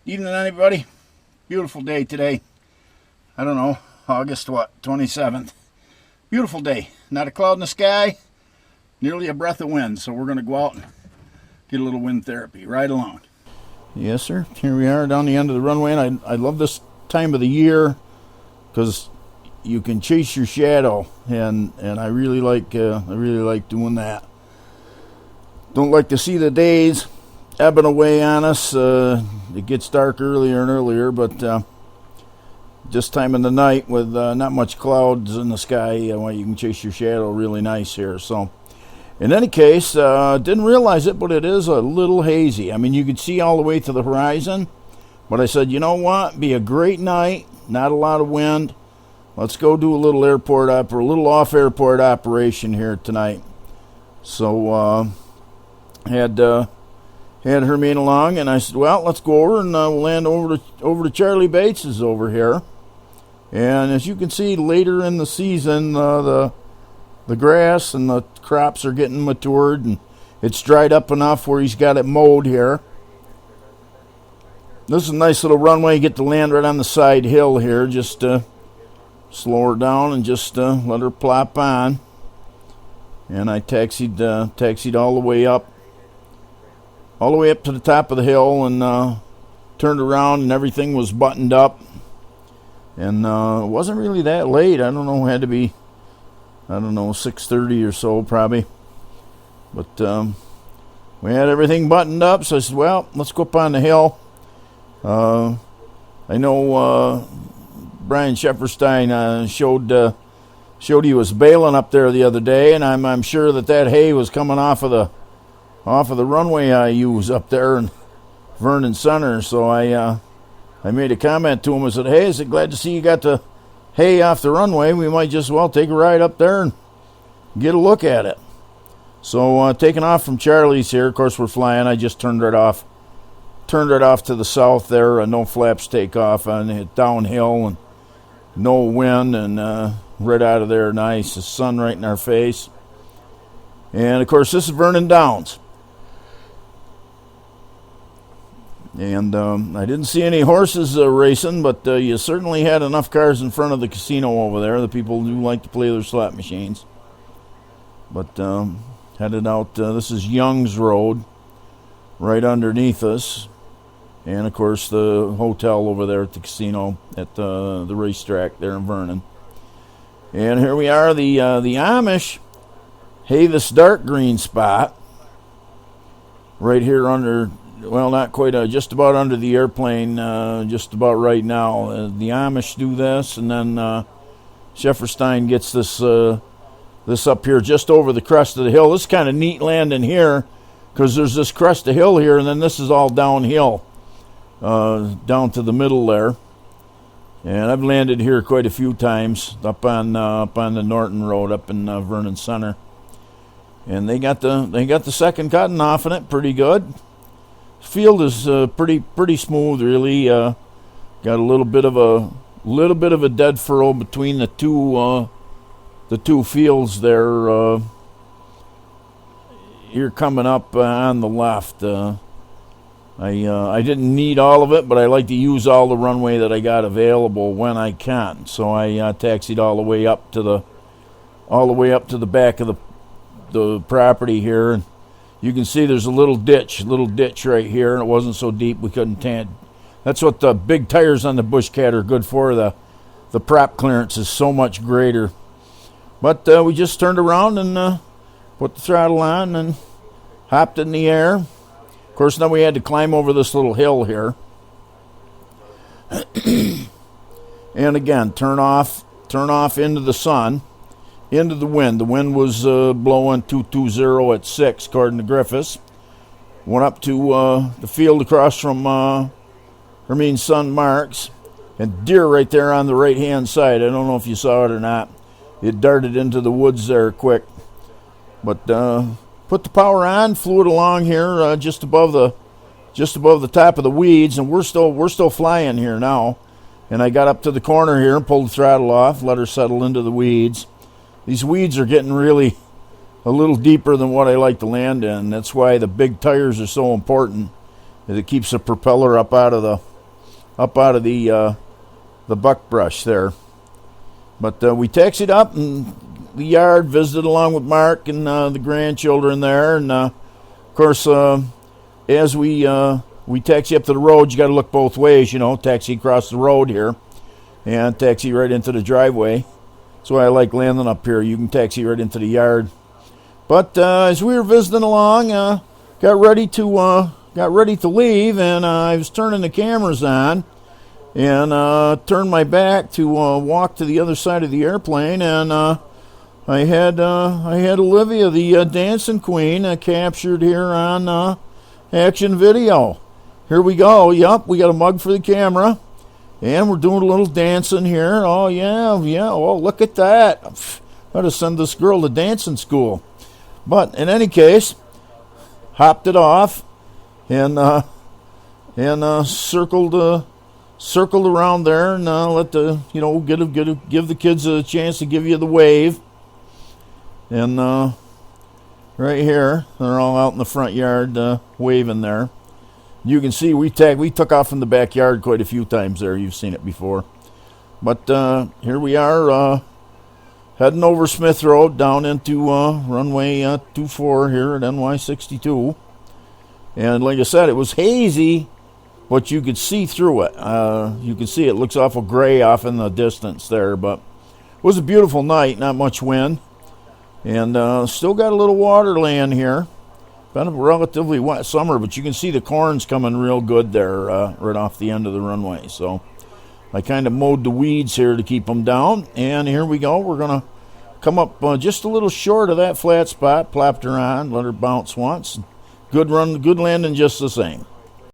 Evening, everybody. Beautiful day today. I don't know, August 27th. Beautiful day. Not a cloud in the sky. Nearly a breath of wind. So we're going to go out and get a little wind therapy. Right along. Yes, sir. Here we are down the end of the runway, and I love this time of the year because you can chase your shadow, and I really like doing that. Don't like to see the days ebbing away on us. It gets dark earlier and earlier, but this time of the night with not much clouds in the sky, you can chase your shadow really nice here. So, in any case, didn't realize it, but it is a little hazy. I mean, you could see all the way to the horizon, but I said, you know what? Be a great night, not a lot of wind. Let's go do a little off airport operation here tonight. So, had Hermine along, and I said, well, let's go over and we'll land over to Charlie Bates's over here. And as you can see, later in the season, the grass and the crops are getting matured, and it's dried up enough where he's got it mowed here. This is a nice little runway. You get to land right on the side hill here. Just slow her down and just let her plop on. And I taxied all the way up to the top of the hill, and turned around, and everything was buttoned up. And it wasn't really that late. I don't know, it had to be, 6:30 or so probably. But we had everything buttoned up, so I said, well, let's go up on the hill. I know Brian Shefferstein showed he was baling up there the other day, and I'm sure that hay was coming off of the runway I use up there in Vernon Center. So I made a comment to him. I said, hey, is it glad to see you got the hay off the runway? We might just well take a ride up there and get a look at it. So taking off from Charlie's here, of course we're flying. I just turned right off to the south there. No flaps takeoff, and it downhill and no wind, and right out of there nice. The sun right in our face. And of course this is Vernon Downs. And I didn't see any horses racing, but you certainly had enough cars in front of the casino over there. The people do like to play their slot machines. But headed out, this is Young's Road, right underneath us. And, of course, the hotel over there at the casino, at the racetrack there in Vernon. And here we are, the Amish have this dark green spot right here under... Well, not quite, just about under the airplane, just about right now. The Amish do this, and then Shefferstein gets this up here just over the crest of the hill. This is kind of neat landing here, because there's this crest of hill here, and then this is all downhill, down to the middle there. And I've landed here quite a few times, up on the Norton Road, up in Vernon Center. And they got the second cutting off in it pretty good. Field is pretty smooth, really. Got a little bit of a dead furrow between the two fields there. Here coming up on the left. I didn't need all of it, but I like to use all the runway that I got available when I can. So I taxied all the way up to the back of the property here. And you can see there's a little ditch right here, and it wasn't so deep we couldn't That's what the big tires on the BushCat are good for. The prop clearance is so much greater. But we just turned around and put the throttle on and hopped in the air. Of course, then we had to climb over this little hill here. And again, turn off into the sun. Into the wind. The wind was blowing 220 at 6, according to Griffiths. Went up to the field across from Hermine's son Mark's. And deer right there on the right-hand side. I don't know if you saw it or not. It darted into the woods there quick. But put the power on, flew it along here just above the top of the weeds, and we're still flying here now. And I got up to the corner here and pulled the throttle off, let her settle into the weeds. These weeds are getting really a little deeper than what I like to land in. That's why the big tires are so important. It keeps the propeller up out of up out of the buckbrush there. But we taxied up in the yard, visited along with Mark and the grandchildren there, and of course, as we taxi up to the road, you got to look both ways, taxi across the road here, and taxi right into the driveway. That's why I like landing up here. You can taxi right into the yard. But as we were visiting along, got ready to leave, and I was turning the cameras on, and turned my back to walk to the other side of the airplane, and I had Olivia, the dancing queen, captured here on action video. Here we go. Yup, we got a mug for the camera, and we're doing a little dancing here. Oh yeah. Oh, look at that. I'd have sent this girl to dancing school. But in any case, hopped it off, and circled around there, and let the give the kids a chance to give you the wave. And right here, they're all out in the front yard waving there. You can see we took off from the backyard quite a few times there. You've seen it before. But here we are heading over Smith Road down into runway 24 here at NY62. And like I said, it was hazy, but you could see through it. You can see it looks awful gray off in the distance there, but it was a beautiful night, not much wind. And still got a little water laying here. Been a relatively wet summer, but you can see the corn's coming real good there right off the end of the runway. So I kind of mowed the weeds here to keep them down. And here we go. We're going to come up just a little short of that flat spot, plopped her on, let her bounce once. Good run, good landing just the same.